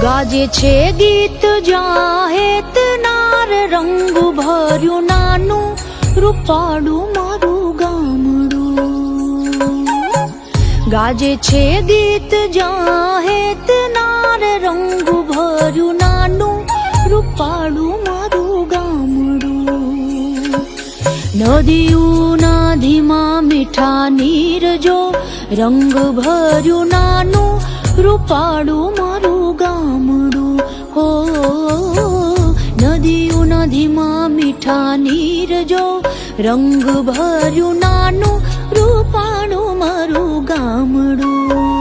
ગાજે છે ગીત જાહેત નાર રંગ ભર્યું નાનું રૂપાળું મારું ગામડું. ગાજે છે ગીત જાહેત નાર રંગ ભર્યું નાનું રૂપાળું મારું ગામડું. નદીઓના ધીમા મીઠા નીર જો રંગ ભર્યું નાનું રૂપાળું મારું ગામડું. હો નદીઓના ધીમા મીઠા નીર જો રંગ ભર્યું નાનું રૂપાળું મારું ગામડું.